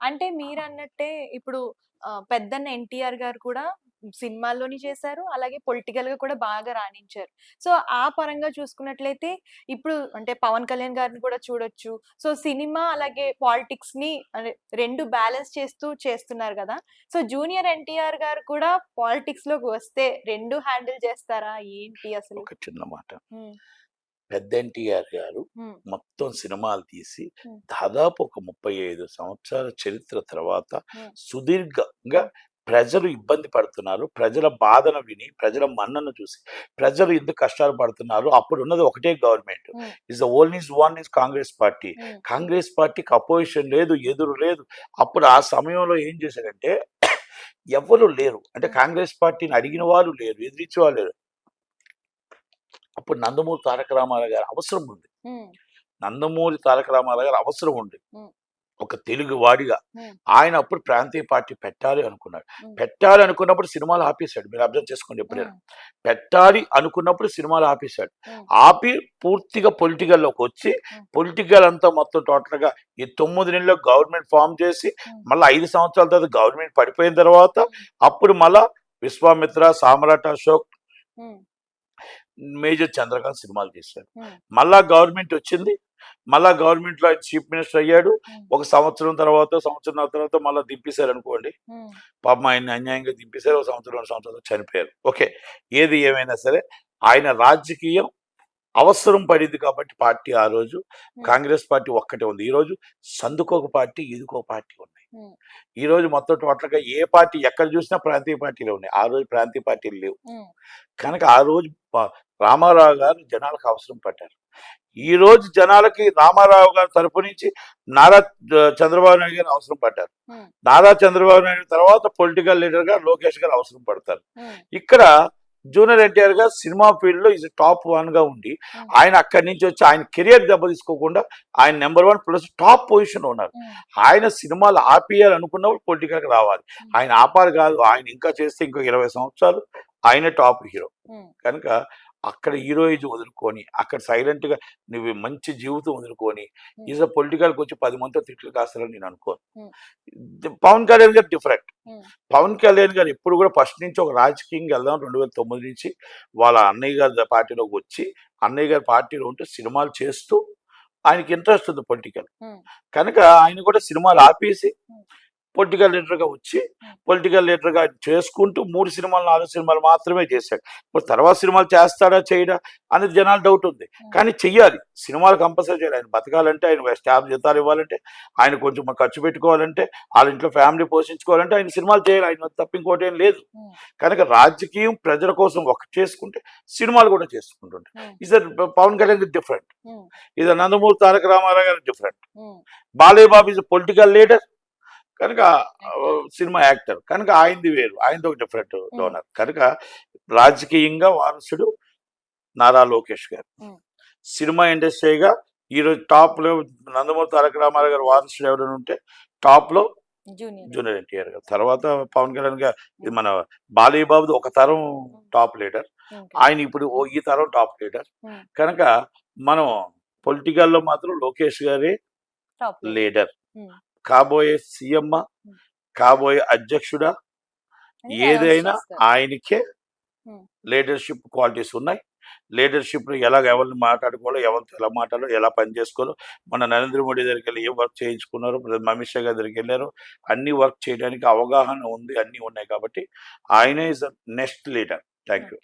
అంటే మీరన్నట్టే ఇప్పుడు పెద్దన్న ఎన్టీఆర్ గారు కూడా సినిమాల్లోని చేశారు. అలాగే పొలిటికల్‌గా కూడా బాగా రాణించారు. సో, ఆ పరంగా చూసుకున్నట్లయితే ఇప్పుడు అంటే పవన్ కళ్యాణ్ గారిని కూడా చూడొచ్చు. సో, సినిమా అలాగే పాలిటిక్స్‌ని అదే 2 బ్యాలెన్స్ చేస్తూ చేస్తున్నారు గదా! సో, జూనియర్ ఎన్టీఆర్ గారు కూడా పాలిటిక్స్‌లోకి వస్తే 2 హ్యాండిల్ చేస్తారా? ఏంటి అసలు? ఒక చిన్న మాట. హ్మ్. పెద్ద ఎన్టీఆర్ గారు హ్మ్. మొత్తం సినిమాలు తీసి హ్మ్. దాదాపు ఒక 35 సంవత్సరాల చరిత్ర తర్వాత హ్మ్. సుదీర్ఘంగా హ్మ్. ప్రజలు ఇబ్బంది పడుతున్నారు. ప్రజల బాధను విని, ప్రజల మన్నన చూసి, ప్రజలు ఎందుకు కష్టాలు పడుతున్నారు. అప్పుడున్నది ఒకటే గవర్నమెంట్. హ్మ్. Is the only one is Congress party. హ్మ్. కాంగ్రెస్ పార్టీకి అపోజిషన్ లేదు, ఎదురు లేదు. అప్పుడు ఆ సమయంలో ఏం చేశారంటే ఎవ్వరు లేరు. అంటే హ్మ్. కాంగ్రెస్ పార్టీని అడిగిన వాళ్ళు లేరు, ఎదిరించే వాళ్ళు లేరు. అప్పుడు నందమూరి తారక రామారావు గారి అవసరం ఉంది. హ్మ్. నందమూరి తారక రామారావు గారి అవసరం ఉంది. హ్మ్. ఒక తెలుగు వాడిగా. హ్మ్. ఆయన అప్పుడు ప్రాంతీయ పార్టీ పెట్టాలి అనుకున్నాడు. హ్మ్. పెట్టాలి అనుకున్నప్పుడు సినిమాలు ఆపేశాడు. మీరు అర్థం చేసుకోండి ఎప్పుడైనా. హ్మ్. పెట్టాలి అనుకున్నప్పుడు సినిమాలు ఆపేశాడు. హ్మ్. ఆపి పూర్తిగా పొలిటికల్‌లోకొచ్చి, హ్మ్. పొలిటికల్ అంతా మొత్తం టోటల్‌గా ఈ 9 నెలల్లో గవర్నమెంట్ ఫార్మ్ చేసి, హ్మ్. మళ్ళా 5 సంవత్సరాల తర్వాత గవర్నమెంట్ పడిపోయిన తర్వాత, హ్మ్. అప్పుడు మళ్ళా 'విశ్వామిత్ర', 'సామ్రాట్ అశోక్', హ్మ్. 'మేజర్ చంద్రకాంత్' సినిమాలు తీశారు. హ్మ్. మళ్ళా గవర్నమెంట్ వచ్చింది. మళ్ళా గవర్నమెంట్‌లో ఆయన చీఫ్ మినిస్టర్ అయ్యాడు. హ్మ్. ఒక సంవత్సరం తర్వాత, సంవత్సరంన్నర తర్వాత మళ్ళా దింపేశారనుకోండి. హ్మ్. పాపం ఆయన్ని అన్యాయంగా దింపేశారు. ఒక సంవత్సరం, 2 సంవత్సరాలు చనిపోయారు. ఓకే. ఏది ఏమైనా సరే ఆయన రాజకీయం అవసరం పడింది కాబట్టి పార్టీ ఆ రోజు. హ్మ్. కాంగ్రెస్ పార్టీ ఒక్కటే ఉంది. ఈరోజు సందుకొక పార్టీ, ఈదుకొక పార్టీ ఉన్నాయి. హ్మ్. ఈరోజు మొత్తం టోటల్‌గా ఏ పార్టీ ఎక్కడ చూసినా ప్రాంతీయ పార్టీలే ఉన్నాయి. ఆ రోజు ప్రాంతీయ పార్టీలు లేవు. హ్మ్. కనుక ఆ రోజు రామారావు గారు జనాలకు అవసరం పడ్డారు. ఈరోజు జనాలకి రామారావు గారి తరపు నుంచి నారా చంద్రబాబు నాయుడు గారు అవసరం పడ్డారు. హ్మ్. నారా చంద్రబాబు నాయుడు తర్వాత పొలిటికల్ లీడర్‌గా లోకేష్ గారు అవసరం పడతారు. హ్మ్. ఇక్కడ జూనియర్ ఎన్టీఆర్ గారు సినిమా ఫీల్డ్‌లో ఈజ్ టాప్ 1గా ఉండి, హ్మ్. ఆయన అక్కడి నుంచి వచ్చి ఆయన కెరియర్ దెబ్బతీసుకోకుండా ఆయన నంబర్ 1 ప్లస్ టాప్ పొజిషన్‌లో ఉన్నారు. హ్మ్. ఆయన సినిమాలు ఆపేయాలనుకున్నప్పుడు పొలిటికల్‌కి రావాలి. హ్మ్. ఆయన ఆపాలి కాదు. ఆయన ఇంకా చేస్తే ఇంకో 20 సంవత్సరాలు ఆయనే టాప్ హీరో. హ్మ్. కనుక అక్కడ హీరోయిజం వదులుకొని, అక్కడ సైలెంట్‌గా నువ్వు మంచి జీవితం వదులుకొని, హ్మ్. ఈజ్ పొలిటికల్‌కొచ్చి 10 మందితో తిట్లు కాస్తారని నేను అనుకోను. హ్మ్. పవన్ కళ్యాణ్ గారు డిఫరెంట్. హ్మ్. పవన్ కళ్యాణ్ గారు ఎప్పుడు కూడా ఫస్ట్ నుంచి ఒక రాజకీయంగా వెళ్దాం 2009 నుంచి వాళ్ళ అన్నయ్య గారి పార్టీలోకి వచ్చి, అన్నయ్య గారి పార్టీలో ఉంటూ సినిమాలు చేస్తూ ఆయనకి ఇంట్రెస్ట్ ఉంది పొలిటికల్. హ్మ్. కనుక ఆయన కూడా సినిమాలు ఆపేసి హ్మ్. పొలిటికల్ లీడర్‌గా వచ్చి, హ్మ్. పొలిటికల్ లీడర్‌గా చేసుకుంటూ 3 సినిమాలు, 4 సినిమాలు మాత్రమే చేశాడు. ఇప్పుడు తర్వాత సినిమాలు చేస్తాడా? చేయడా? అనేది జనాల డౌట్ ఉంది. హ్మ్. కానీ చెయ్యాలి. సినిమాలు కంపల్సరీ చేయాలి. ఆయన బతకాలంటే, ఆయన స్టాఫ్ జీతాలు ఇవ్వాలంటే, ఆయన కొంచెం ఖర్చు పెట్టుకోవాలంటే, ఆళ్ళ ఇంట్లో ఫ్యామిలీ పోషించుకోవాలంటే ఆయన సినిమాలు చేయాలి. ఆయన తప్ప ఇంకోటేం లేదు. హ్మ్. కనుక రాజకీయం ప్రజల కోసం ఒకటి చేసుకుంటే, సినిమాలు కూడా చేసుకుంటుంటారు. హ్మ్. ఈజ్ పవన్ కళ్యాణ్ గారు డిఫరెంట్. హ్మ్. ఈజ్ నందమూరి తారక రామారావు గారు డిఫరెంట్. హ్మ్. Balayya Babu is political leader. కనుక యాక్టర్. Cinema actor. కనుక ఆయనది వేరు. ఆయనది ఒక డిఫరెంట్ హ్మ్. డోనర్. కనుక రాజకీయంగా వారసుడు నారా లోకేష్ గారు. హ్మ్. సినిమా ఇండస్ట్రీగా ఈరోజు టాప్‌లో నందమూరి తారక రామారావు గారి వారసుడు ఎవరైనా ఉంటే టాప్‌లో జూనియర్. జూనియర్ ఎన్టీఆర్ గారు. తర్వాత పవన్ కళ్యాణ్ గారు ఇది హ్మ్. మన బాలయ్య బాబుది ఒక తరం హ్మ్. Top leader. ఓకే. ఆయన ఇప్పుడు ఈ తరం టాప్ లీడర్. హ్మ్. కనుక మనం పొలిటికల్‌లో మాత్రం లోకేష్ గారే టాప్ లీడర్. లీడర్. హ్మ్. కాబోయే సీఎమ్మా? హ్మ్. కాబోయే అధ్యక్షుడా? అని అనౌన్స్ ఏదైనా చేస్తారు. ఆయనకే హ్మ్. లీడర్‌షిప్ క్వాలిటీస్ ఉన్నాయి. లీడర్‌షిప్‌లో ఎవరిని మాట్లాడుకోవాలో, ఎవరితో ఎలా మాట్లాడాలో, ఎలా పని చేసుకోవాలో, మన నరేంద్ర మోడీ దగ్గరికెళ్ళి ఏం వర్క్ చేయించుకున్నారో, అమిత్ షా గారి దగ్గరికెళ్లారో, అన్ని వర్క్ చేయడానికి అవగాహన ఉంది. అన్నీ ఉన్నాయి కాబట్టి ఆయనే is the next leader. Thank హ్మ్. యూ.